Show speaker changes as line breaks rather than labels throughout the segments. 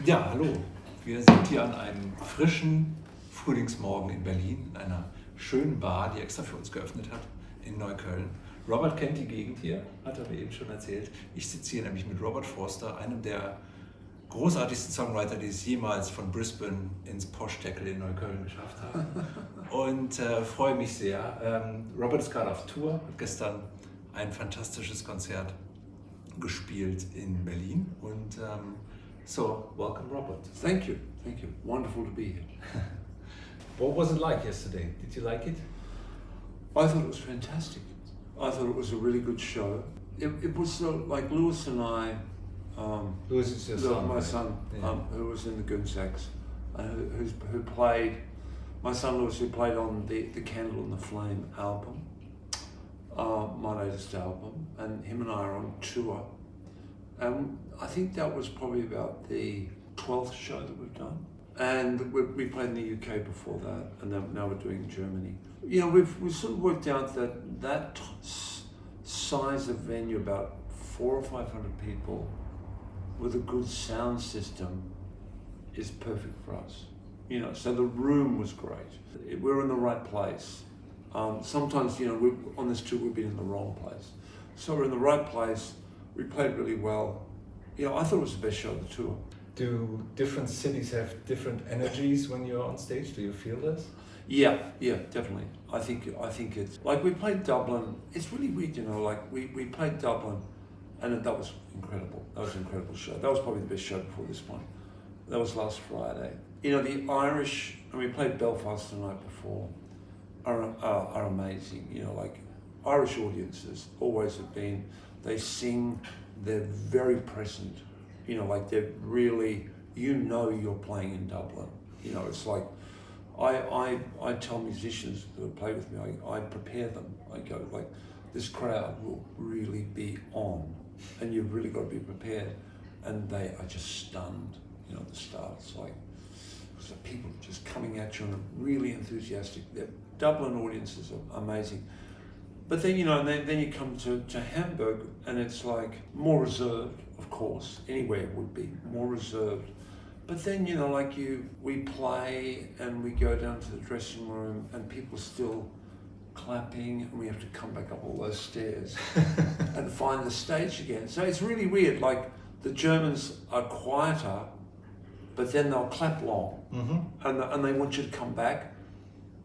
Ja, hallo. Wir sind hier an einem frischen Frühlingsmorgen in Berlin, in einer schönen Bar, die extra für uns geöffnet hat, in Neukölln. Robert kennt die Gegend hier, hat er mir eben schon erzählt. Ich sitze hier nämlich mit Robert Forster, einem der großartigsten Songwriter, die es jemals von Brisbane ins Posh-Tackle in Neukölln geschafft haben. Und freue mich sehr. Robert ist gerade auf Tour, hat gestern ein fantastisches Konzert gespielt in Berlin. Und so, welcome Robert.
Thank you. Wonderful to be here.
What was it like yesterday? Did you like it?
I thought it was fantastic. I thought it was a really good show. It was like Lewis and I,
Lewis is your son,
my
right?
son,
Yeah.
who was in the Gunsax, who played, my son Lewis, who played on the Candle and the Flame album, my latest album, and him and I are on tour. And I think that was probably about the 12th show that we've done. And we played in the UK before that, and then now we're doing Germany. You know, we've sort of worked out that size of venue, about 400 or 500 people, with a good sound system, is perfect for us. You know, so the room was great. We're in the right place. Sometimes, you know, on this tour we've been in the wrong place. So we're in the right place. We played really well. You know, I thought it was the best show of the tour.
Do different cities have different energies when you're on stage? Do you feel this?
Yeah, definitely. I think it's like we played Dublin. It's really weird, you know. Like we played Dublin, and that was incredible. That was an incredible show. That was probably the best show before this one. That was last Friday. You know, the Irish, and we played Belfast the night before, are amazing. You know, like Irish audiences always have been. They sing. They're very present. You know, like they're really. You know, you're playing in Dublin. You know, it's like. I tell musicians that play with me, I prepare them. I go, like, this crowd will really be on, and you've really got to be prepared. And they are just stunned, you know, at the start. It's like, so people just coming at you and really enthusiastic. The Dublin audiences are amazing. But then, you know, then you come to Hamburg, and it's like more reserved, of course, anywhere it would be, more reserved. But then, you know, like we play and we go down to the dressing room and people still clapping, and we have to come back up all those stairs and find the stage again. So it's really weird. Like the Germans are quieter, but then they'll clap long, and they want you to come back.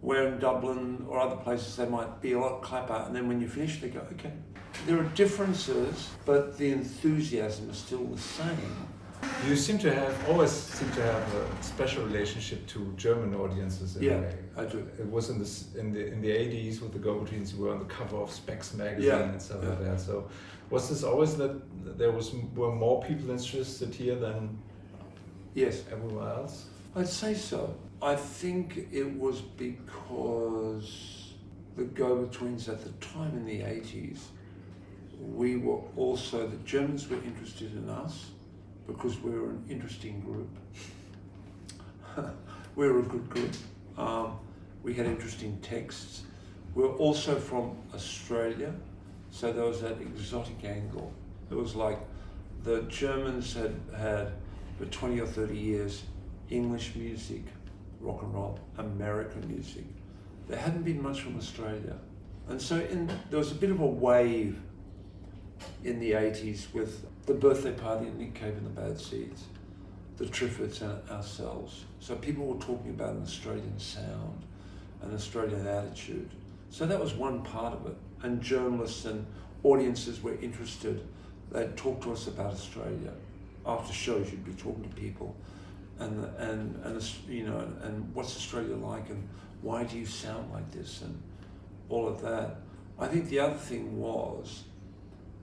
Where in Dublin or other places they might be a lot clapper, and then when you finish they go, okay. There are differences, but the enthusiasm is still the same.
You always seem to have a special relationship to German audiences in a way.
I do.
It was in the 80s with the Go-Betweens. You were on the cover of Specs magazine and stuff like that. So was this always that were more people interested here than everywhere else?
I'd say so. I think it was because the Go-Betweens at the time in the 80s, the Germans were interested in us, because we were an interesting group. We were a good group. We had interesting texts. We were also from Australia, so there was that exotic angle. It was like the Germans had for 20 or 30 years English music, rock and roll, American music. There hadn't been much from Australia. And so there was a bit of a wave in the 80s with the birthday party in Nick Cave and the Bad Seeds, the Triffids and ourselves. So people were talking about an Australian sound, an Australian attitude. So that was one part of it. And journalists and audiences were interested. They'd talk to us about Australia. After shows, you'd be talking to people, and you know, and what's Australia like, and why do you sound like this, and all of that. I think the other thing was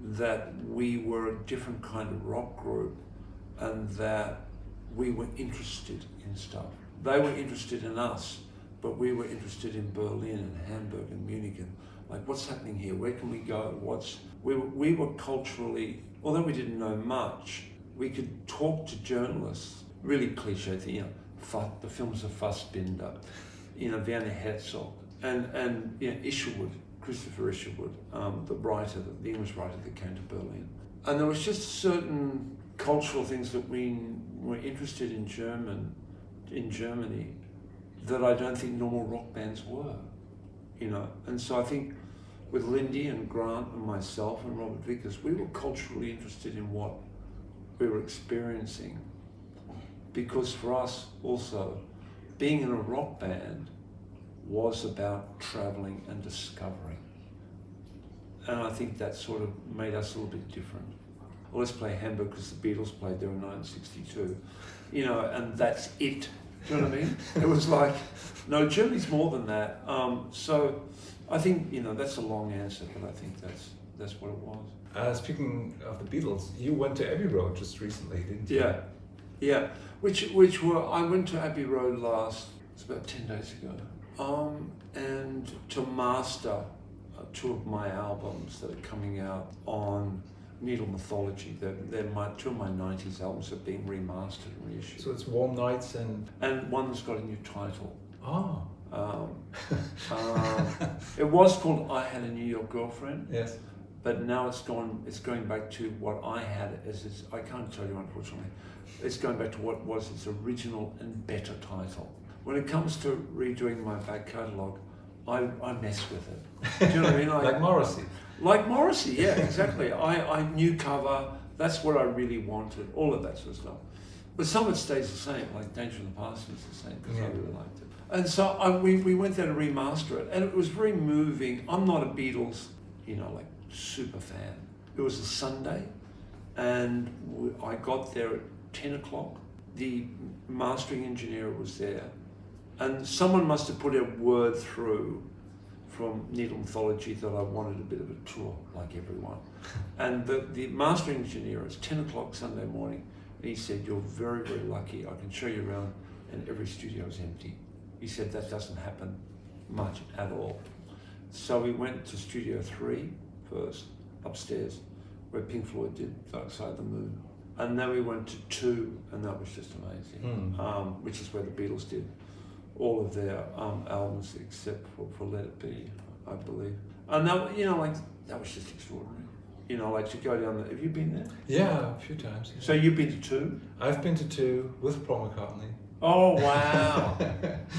that we were a different kind of rock group, and that we were interested in stuff. They were interested in us, but we were interested in Berlin and Hamburg and Munich, and like, what's happening here? Where can we go? We were culturally, although we didn't know much, we could talk to journalists, really cliche thing, you know, the films of Fassbinder, you know, Werner Herzog, and you know, Isherwood, Christopher Isherwood, the English writer that came to Berlin. And there was just certain cultural things that we were interested in Germany that I don't think normal rock bands were, you know. And so I think with Lindy and Grant and myself and Robert Vickers, we were culturally interested in what we were experiencing, because for us also, being in a rock band was about traveling and discovering. And I think that sort of made us a little bit different. Well, let's play Hamburg because the Beatles played there in 1962, you know, and that's it. Do you know what I mean? It was like, no, Germany's more than that. So I think, you know, that's a long answer, but I think that's what it was.
Speaking of the Beatles, you went to Abbey Road just recently, didn't you?
Yeah. I went to Abbey Road it's about 10 days ago, and to master two of my albums that are coming out on Needle Mythology. They're two of my 90s albums are being remastered and reissued.
So it's Warm Nights and
one's got a new title.
Oh.
It was called I Had a New York Girlfriend.
Yes.
But now it's going back to what I had as its, I can't tell you unfortunately, it's going back to what was its original and better title. When it comes to redoing my back catalogue, I mess with it. Do you know what I mean?
Like Morrissey.
Like Morrissey, yeah, exactly. I new cover, that's what I really wanted, all of that sort of stuff. But some of it stays the same, like Danger in the Past is the same, because I really liked it. And so we went there to remaster it, and it was very moving. I'm not a Beatles, you know, like super fan. It was a Sunday, and I got there at 10 o'clock. The mastering engineer was there, and someone must have put a word through from Needle Mythology that I wanted a bit of a tour, like everyone. And the mastering engineer, it's 10 o'clock Sunday morning, and he said, "You're very, very lucky. I can show you around, and every studio is empty." He said, "That doesn't happen much at all." So we went to Studio 3 first, upstairs, where Pink Floyd did Dark Side of the Moon. And then we went to 2, and that was just amazing, which is where the Beatles did all of their albums except for Let It Be, I believe. And that, you know, like, that was just extraordinary. You know, like to go down there. Have you been there?
Yeah, a few times. Yeah.
So you've been to 2?
I've been to 2 with Paul McCartney.
Oh, wow.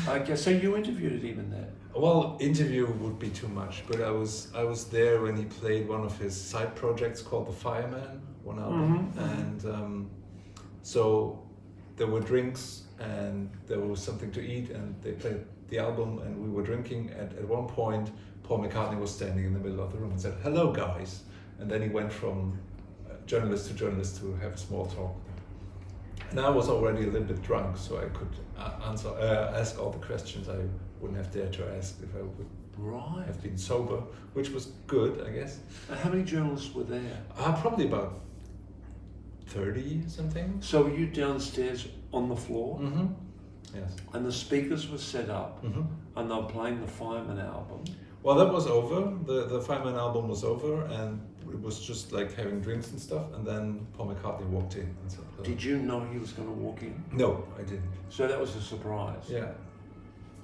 Okay, so you interviewed it even there?
Well, interview would be too much, but I was there when he played one of his side projects called The Fireman, one album, and so there were drinks and there was something to eat, and they played the album and we were drinking. At one point, Paul McCartney was standing in the middle of the room and said, "Hello, guys," and then he went from journalist to have a small talk. And I was already a little bit drunk, so I could ask all the questions I wouldn't have dared to ask if I would have been sober, which was good, I guess.
And how many journalists were there?
Probably about 30 something.
So were you downstairs on the floor?
Mm-hmm. Yes.
And the speakers were set up, and they were playing the Fireman album.
Well, that was over. The Fireman album was over, and it was just like having drinks and stuff. And then Paul McCartney walked in and said, "Hello."
Did you know he was going to walk in?
No, I didn't.
So that was a surprise.
Yeah.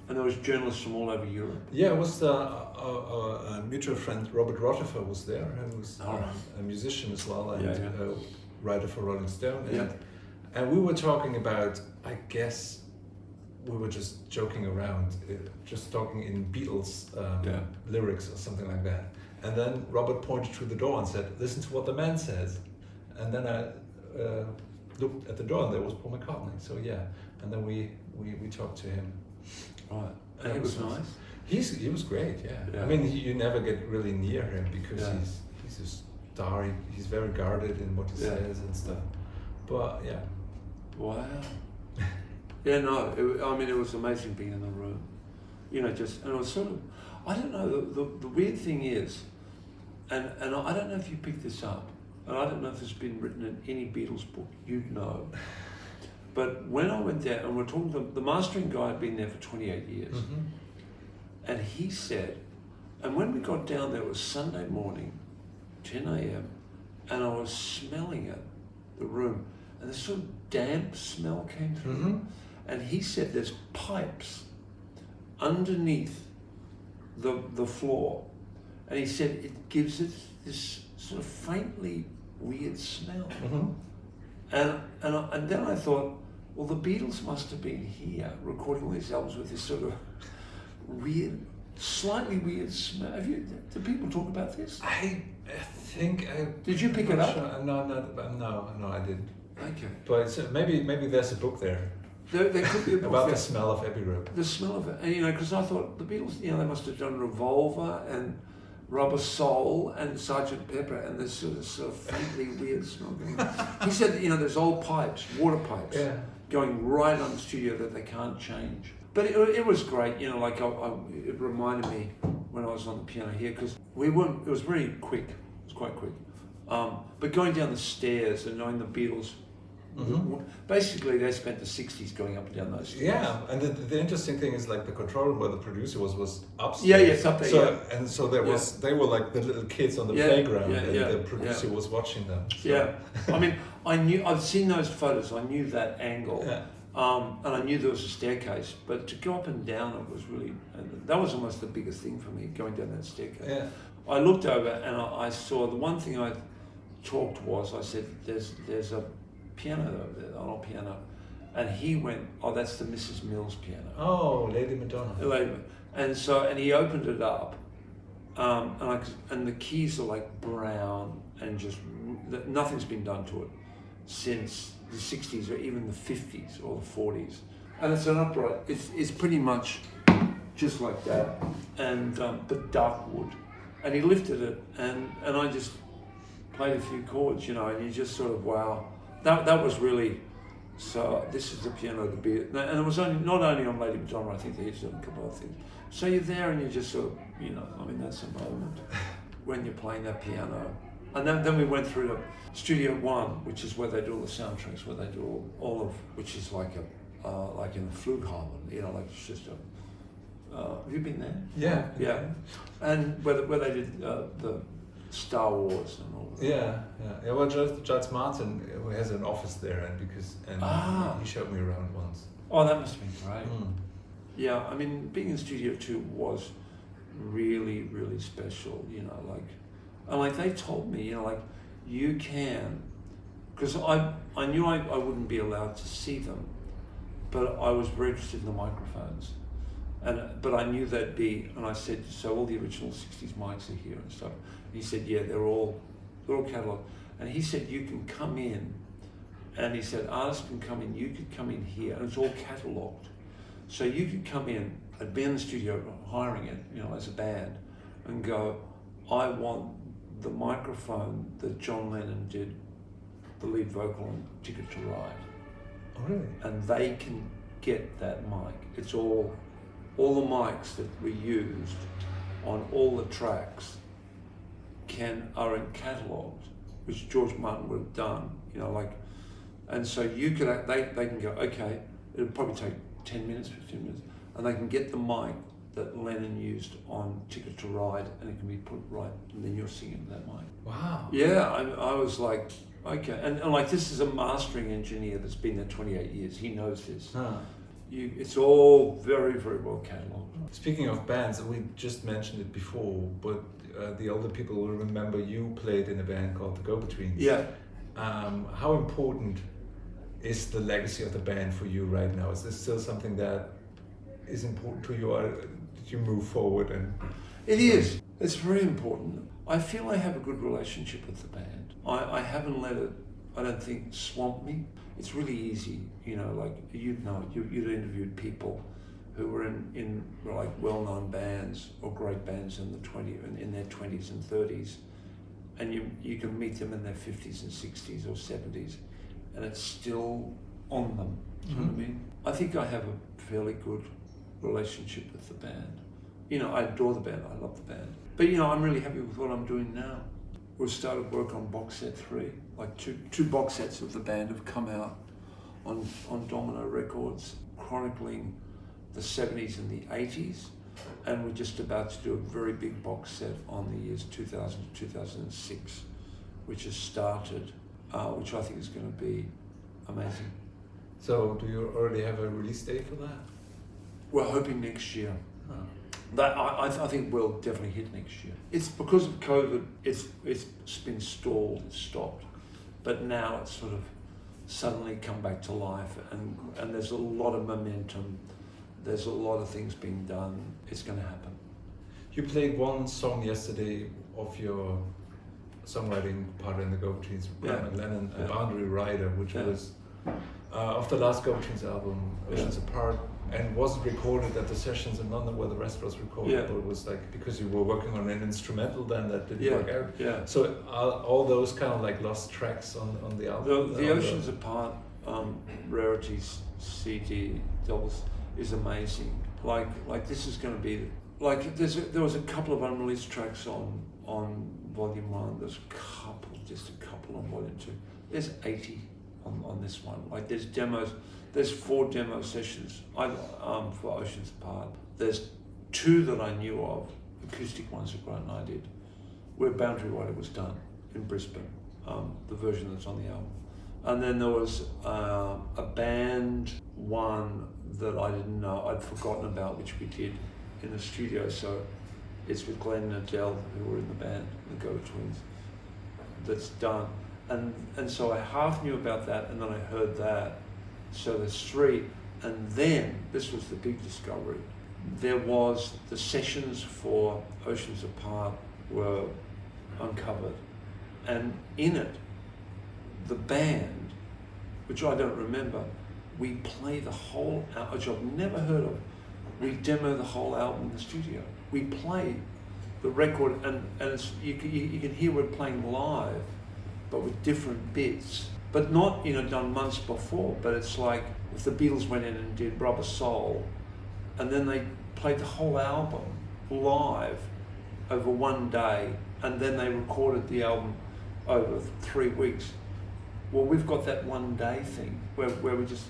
And there was journalists from all over Europe.
Yeah, it was a mutual friend, Robert Forster was there, who was a musician as well, and a writer for Rolling Stone. And we were talking about, I guess, we were just joking around, just talking in Beatles lyrics or something like that. And then Robert pointed to the door and said, "Listen to what the man says." And then I looked at the door and there was Paul McCartney. So yeah, and then we talked to him.
Right, and he was nice.
He was great. Yeah. I mean, you never get really near him because he's a star. He's very guarded in what he says and stuff. But yeah.
Wow. Yeah, no, it was amazing being in the room. You know, and it was sort of, I don't know, the weird thing is, and I don't know if you picked this up, and I don't know if it's been written in any Beatles book, you'd know. But when I went there, and we're talking to the mastering guy had been there for 28 years, and he said, and when we got down there, it was Sunday morning, 10 a.m., and I was smelling it, the room, and this sort of damp smell came through. And he said there's pipes underneath the floor, and he said it gives it this sort of faintly weird smell. And then I thought, well, the Beatles must have been here recording all these albums with this sort of weird, slightly weird smell. Do people talk about this?
I think I...
Did you pick it up?
Sure. No, I didn't.
Okay.
But maybe there's a book there.
There could be a book
about
there.
the smell of Abbey Road.
The smell of it. And, because I thought the Beatles, they must have done Revolver and Rubber Soul and Sgt. Pepper, and this sort of faintly weird smell going on. He said that, there's old pipes, water pipes, going right on the studio that they can't change. But it was great, it reminded me when I was on the piano here, because it was very quick, it was quite quick. But going down the stairs and knowing the Beatles, basically they spent the 60s going up and down those stairs.
Yeah, and the interesting thing is like the control room where the producer was upstairs.
Yeah, it's up there.
So they were like the little kids on the playground, and the producer was watching them. So.
Yeah, I've seen those photos. I knew that angle, and I knew there was a staircase. But to go up and down, it was really, that was almost the biggest thing for me, going down that staircase.
Yeah.
I looked over and I saw the one thing I said, there's a piano over there, an old piano, and he went, oh, that's the Mrs. Mills piano.
Oh, Lady Madonna.
And he opened it up, and the keys are like brown and just nothing's been done to it since the 60s or even the 50s or the 40s, and it's an upright. It's pretty much just like that, and but dark wood, and he lifted it, and I just played a few chords, and you just sort of wow. That was really, so this is the piano, and it was not only on Lady Madonna, I think they used it on a couple of things. So you're there and you just sort of, that's a moment when you're playing that piano. And then we went through to Studio One, which is where they do all the soundtracks, where they do all of, which is like in the Flughafen, like it's just have you been there?
Yeah.
Yeah. And where they did the Star Wars and all that.
Yeah. Well, Judge Martin, who has an office there, and he showed me around once.
Oh, that must have been great. Yeah, being in Studio 2 was really, really special. And they told me, you can, because I knew I wouldn't be allowed to see them, but I was very interested in the microphones. But I knew they'd be, and I said, so all the original 60s mics are here and stuff. And he said, yeah, they're all catalogued. And he said, you can come in, and he said, artists can come in, you could come in here, and it's all catalogued. So you could come in, I'd be in the studio hiring it, as a band, and go, I want the microphone that John Lennon did, the lead vocal on Ticket to Ride.
Oh, really?
And they can get that mic. It's all the mics that we used on all the tracks are in catalogued, which George Martin would have done, and so you could, they can go, okay, it'll probably take 10 minutes, 15 minutes, and they can get the mic that Lennon used on Ticket to Ride, and it can be put right, and then you're singing that mic.
Wow.
Yeah, I was like, okay, and this is a mastering engineer that's been there 28 years, he knows this. It's all very, very well catalogued.
Speaking of bands, we just mentioned it before, but the older people will remember you played in a band called the Go-Betweens.
Yeah.
How important is the legacy of the band for you right now? Is this still something that is important to you, or did you move forward?
It is. It's very important. I feel I have a good relationship with the band. I haven't let it, I don't think, swamp me. It's really easy, you'd interviewed people who were in well-known bands or great bands in their 20s and 30s, and you can meet them in their 50s and 60s or 70s, and it's still on them. You know what I mean? I think I have a fairly good relationship with the band. I adore the band. I love the band. But I'm really happy with what I'm doing now. We've started work on box set 3. Two box sets of the band have come out on Domino Records, chronicling the 70s and the 80s, and we're just about to do a very big box set on the years 2000 to 2006, which has started, which I think is going to be amazing.
So do you already have a release date for that?
We're hoping next year. That I think we'll definitely hit next year. It's because of COVID, it's been stalled, it's stopped. But now it's sort of suddenly come back to life, and there's a lot of momentum, there's a lot of things being done. It's going to happen.
You played one song yesterday of your songwriting part in the Go-Betweens, Lennon, The Boundary Rider, which was of the last Go-Betweens album, Oceans Apart, and wasn't recorded at the sessions in London where the rest was recorded, but it was like, because you were working on an instrumental then that didn't work out.
Yeah.
So all those kind of like lost tracks on the album?
The Oceans Apart rarities CD doubles is amazing. Like this is going to be, like there was a couple of unreleased tracks on Volume 1, there's just a couple on Volume 2. There's 80 on this one. Like there's demos, there's 4 demo sessions for Oceans Apart. There's 2 that I knew of, acoustic ones that Grant and I did, where Boundary Rider was done in Brisbane, the version that's on the album. And then there was a band one that I didn't know, I'd forgotten about, which we did in the studio. So it's with Glenn and Adele, who were in the band, the Go-Betweens, that's done. And so I half knew about that, and then I heard that. So there's 3, and then, this was the big discovery, there was the sessions for Oceans Apart were uncovered. And in it, the band, which I don't remember, we play the whole album, which I've never heard of. We demo the whole album in the studio. We play the record, and it's, you can hear we're playing live, but with different bits. But not, done months before, but it's like if the Beatles went in and did Rubber Soul, and then they played the whole album live over one day, and then they recorded the album over 3 weeks. Well, we've got that one day thing where we just,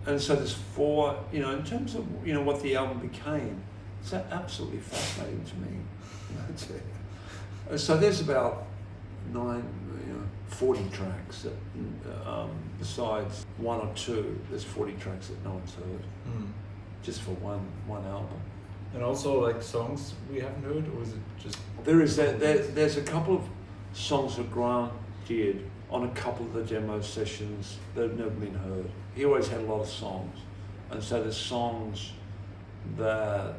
and so there's 4, in terms of, what the album became, it's absolutely fascinating to me. So there's about 40 tracks that, besides 1 or 2, there's 40 tracks that no one's heard, just for one album.
And also like songs we haven't heard, or is it just?
There's a couple of songs that Grant did on a couple of the demo sessions that have never been heard. He always had a lot of songs, and so there's songs that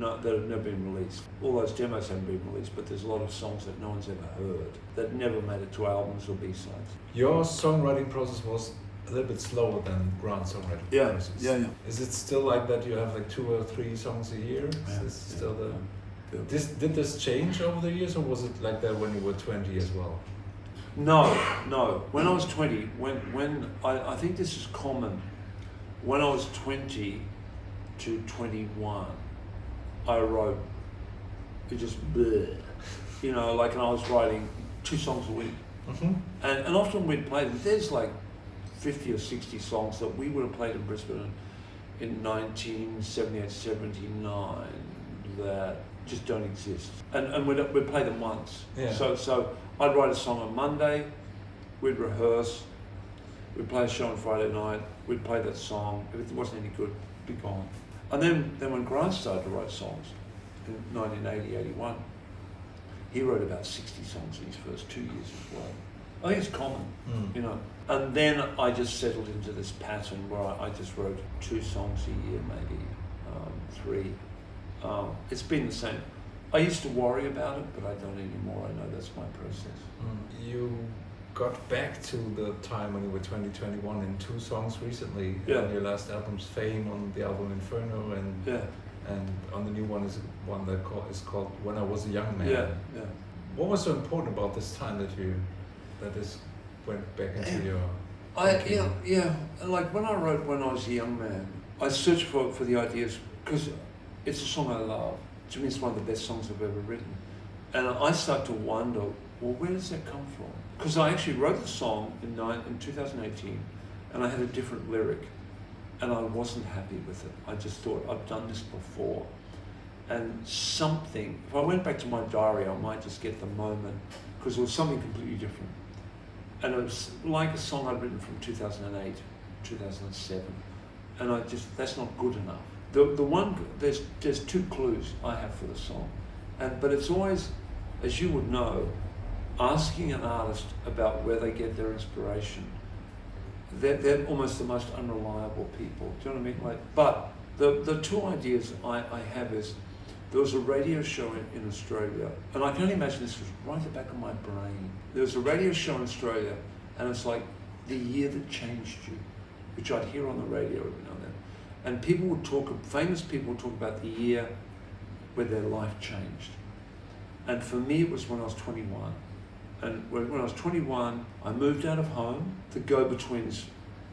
have never been released. All those demos haven't been released, but there's a lot of songs that no one's ever heard that never made it to albums or B-sides.
Your songwriting process was a little bit slower than Grant's songwriting process.
Yeah.
Is it still like that? You have like 2 or 3 songs a year? Still did this change over the years, or was it like that when you were 20 as well?
No. When I was 20, when I think this is common. When I was 20 to 21, I wrote, it just bleh, and I was writing 2 songs a week. Mm-hmm. And often we'd play them. There's like 50 or 60 songs that we would have played in Brisbane in 1978, 79 that just don't exist. And we'd play them once. Yeah. So I'd write a song on Monday, we'd rehearse, we'd play a show on Friday night, we'd play that song. If it wasn't any good, it'd be gone. And then when Grant started to write songs in 1980, 81, he wrote about 60 songs in his first 2 years as well. I think it's common, And then I just settled into this pattern where I just wrote 2 songs a year, maybe 3. It's been the same. I used to worry about it, but I don't anymore. I know that's my process.
You got back to the time when you were 20, 21 in 2 songs recently. On your last album's Fame, on the album Inferno, and on the new one is one that is called When I Was a Young Man.
Yeah.
What was so important about this time that this went back into your...
Like when I wrote When I Was a Young Man, I searched for the ideas, because it's a song I love. To me, it's one of the best songs I've ever written. And I start to wonder, well, where does that come from? Because I actually wrote the song in 2018, and I had a different lyric, and I wasn't happy with it. I just thought, I've done this before. And something, if I went back to my diary, I might just get the moment, because it was something completely different. And it was like a song I'd written from 2008, 2007. And that's not good enough. The one, there's 2 clues I have for the song. But it's always, as you would know, asking an artist about where they get their inspiration. they're almost the most unreliable people. Do you know what I mean? Like, but the two ideas I have is, there was a radio show in Australia, and I can only imagine this was right at the back of my brain. There was a radio show in Australia, and it's like the year that changed you, which I'd hear on the radio every now and then. And people would famous people would talk about the year where their life changed. And for me, it was when I was 21. And when I was 21, I moved out of home. The Go-Betweens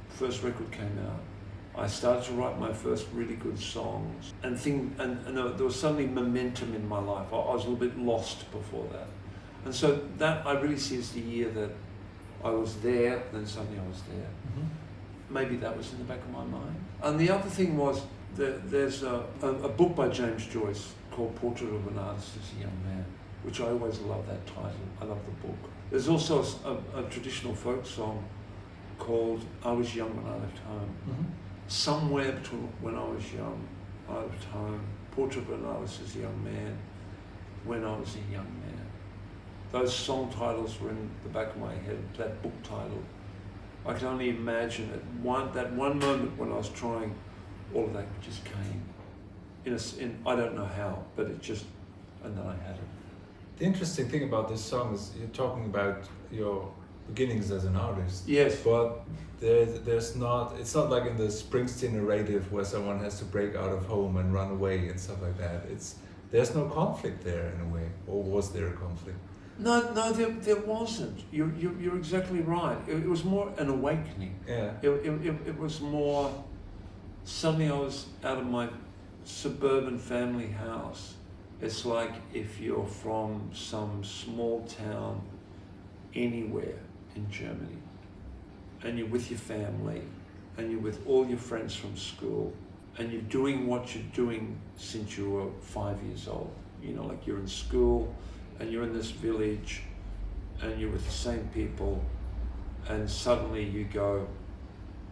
first record came out. I started to write my first really good songs, and there was suddenly momentum in my life. I was a little bit lost before that. And so that I really see as the year that I was there, then suddenly I was there. Mm-hmm. Maybe that was in the back of my mind. And the other thing was, there's a book by James Joyce called Portrait of an Artist as a Young Man, which I always love that title. I love the book. There's also a traditional folk song called I Was Young When I Left Home. Mm-hmm. Somewhere between when I was young, I left home, Portrait of an Artist as a Young Man, when I was a young man. Those song titles were in the back of my head, that book title. I can only imagine that one moment when I was trying, all of that just came. I don't know how, but it just, and then I had it.
The interesting thing about this song is you're talking about your beginnings as an artist.
Yes.
But it's not like in the Springsteen narrative where someone has to break out of home and run away and stuff like that. There's no conflict there in a way, or was there a conflict?
No, there wasn't. You're exactly right. It was more an awakening.
Yeah.
It was more, suddenly I was out of my suburban family house. It's like if you're from some small town anywhere in Germany, and you're with your family, and you're with all your friends from school, and you're doing what you're doing since you were 5 years old. You know, like you're in school, and you're in this village, and you're with the same people, and suddenly you go,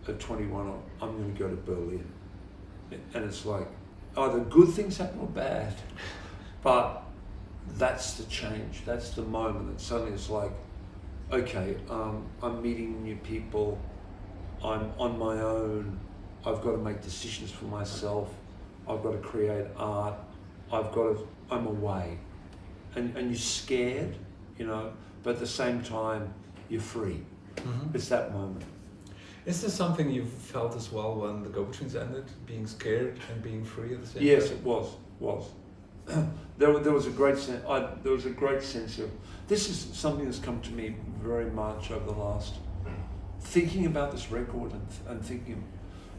at 21, I'm going to go to Berlin. And it's like, either good things happen or bad. But that's the change, that's the moment. And suddenly it's like, okay, I'm meeting new people, I'm on my own, I've got to make decisions for myself, I've got to create art, I'm away. And you're scared, you know, but at the same time, you're free. Mm-hmm. It's that moment.
Is this something you felt as well when the Go-Betweens ended, being scared and being free at the same time?
Yes, it was. There was a great sense. There was a great sense of, this is something that's come to me very much over the last, thinking about this record and thinking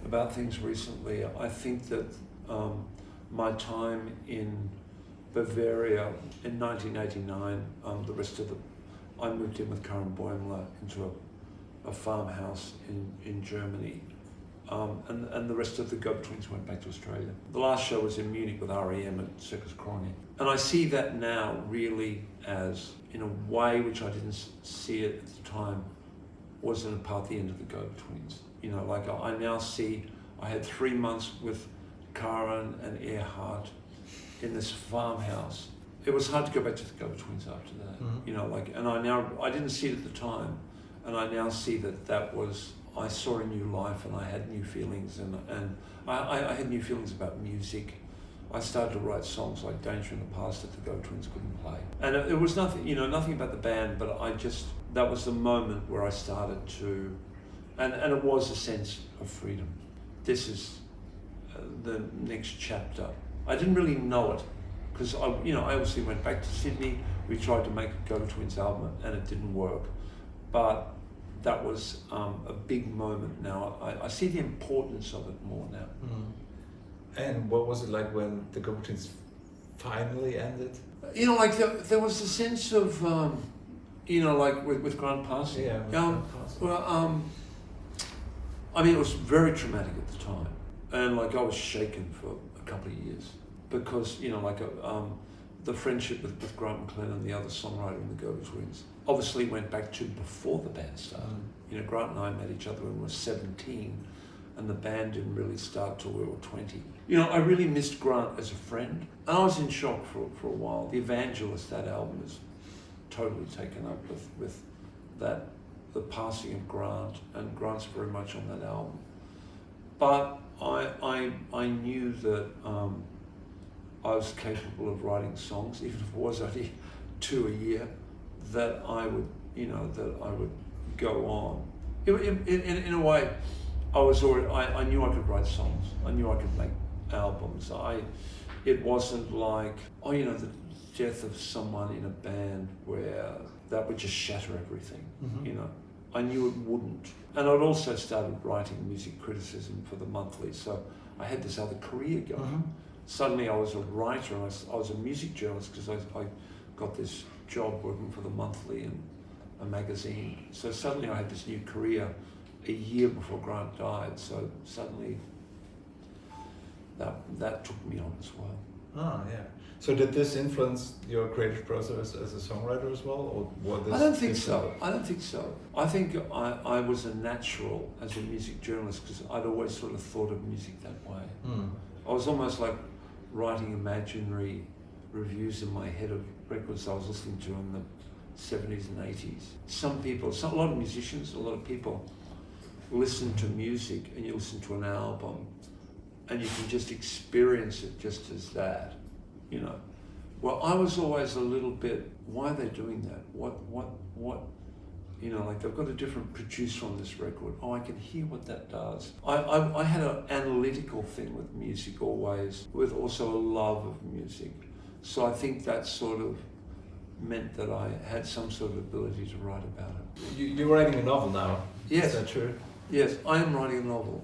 about things recently. I think that my time in Bavaria in 1989, I moved in with Karen Boimler into a farmhouse in Germany. And the rest of the Go-Betweens went back to Australia. The last show was in Munich with REM at Circus Kronig. And I see that now really as, in a way which I didn't see it at the time, was in part the end of the Go-Betweens. You know, like I now see, I had 3 months with Karen and Erhard in this farmhouse. It was hard to go back to the Go-Betweens after that. Mm-hmm. You know, like, and I didn't see it at the time, and I now see that was, I saw a new life and I had new feelings, and I had new feelings about music. I started to write songs like Danger in the Past that the Go-Betweens couldn't play. And it was nothing, you know, nothing about the band, but that was the moment where I started to, and it was a sense of freedom. This is the next chapter. I didn't really know it, because I obviously went back to Sydney, we tried to make a Go-Betweens album and it didn't work. But that was a big moment now. I see the importance of it more now.
Mm. And what was it like when the Go-Betweens finally ended?
You know, like there was a sense of, you know, like with Grant passing.
Yeah, Grant passing.
Well, I mean, it was very traumatic at the time. And like I was shaken for a couple of years because, you know, like the friendship with Grant McLennan, the other songwriter in the Go-Betweens, obviously went back to before the band started. Mm. You know, Grant and I met each other when we were 17, and the band didn't really start till we were 20. You know, I really missed Grant as a friend, and I was in shock for a while. The Evangelist, that album, is totally taken up with that the passing of Grant, and Grant's very much on that album. But I knew that I was capable of writing songs, even if it was only 2 a year, that I would go on. In a way, I knew I could write songs. I knew I could make albums. It wasn't like, the death of someone in a band where that would just shatter everything, I knew it wouldn't. And I'd also started writing music criticism for the Monthly, so I had this other career going. Suddenly I was a writer, and I was a music journalist because I got this job working for the Monthly and a magazine. So suddenly I had this new career a year before Grant died, so suddenly that took me on as well.
Ah, yeah. So did this influence your creative process as a songwriter as well, or was this?
I don't think so. I think I was a natural as a music journalist because I'd always sort of thought of music that way. I was almost like writing imaginary reviews in my head of records I was listening to in the 70s and 80s. A lot of musicians, a lot of people listen to music, and you listen to an album and you can just experience it just as that, Well, I was always a little bit, why are they doing that? What, like they've got a different producer on this record. Oh, I can hear what that does. I had an analytical thing with music always, with also a love of music. So I think that sort of meant that I had some sort of ability to write about it.
You're writing a novel now.
Yes.
Is that true?
Yes, I am writing a novel.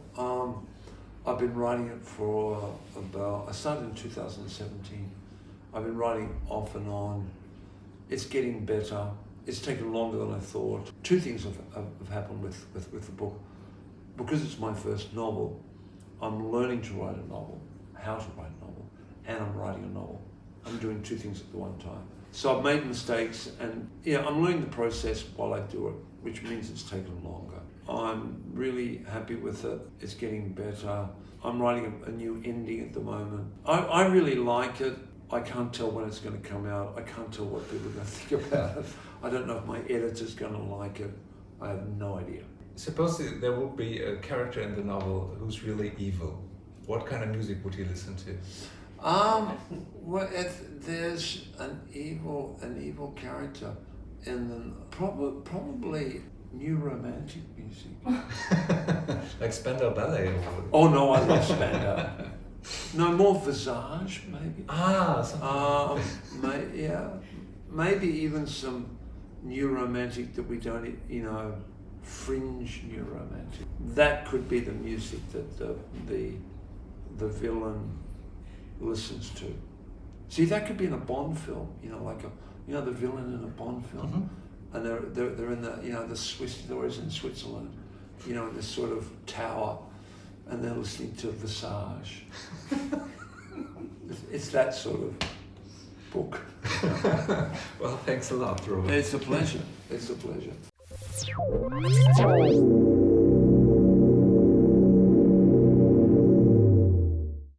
I've been writing it for I started in 2017. I've been writing off and on. It's getting better. It's taken longer than I thought. Two things have happened with the book. Because it's my first novel, I'm learning to write a novel, how to write a novel, and I'm writing a novel. I'm doing two things at the one time. So I've made mistakes, and I'm learning the process while I do it, which means it's taken longer. I'm really happy with it. It's getting better. I'm writing a new ending at the moment. I really like it. I can't tell when it's going to come out. I can't tell what people are going to think about it. I don't know if my editor's going to like it. I have no idea.
Suppose there would be a character in the novel who's really evil. What kind of music would he listen to?
Well, there's an evil character in the probably new romantic music.
Like Spandau Ballet? Or...
Oh no, I love Spandau. No, more Visage maybe. Maybe even some new romantic that we don't, fringe new romantic. That could be the music that the villain listens to. See, that could be in a Bond film, the villain in a Bond film, and they're in the Swiss, they're always in Switzerland, in this sort of tower, and they're listening to Visage. It's that sort of book.
Well, thanks a lot, Robert.
It's a pleasure. It's a pleasure.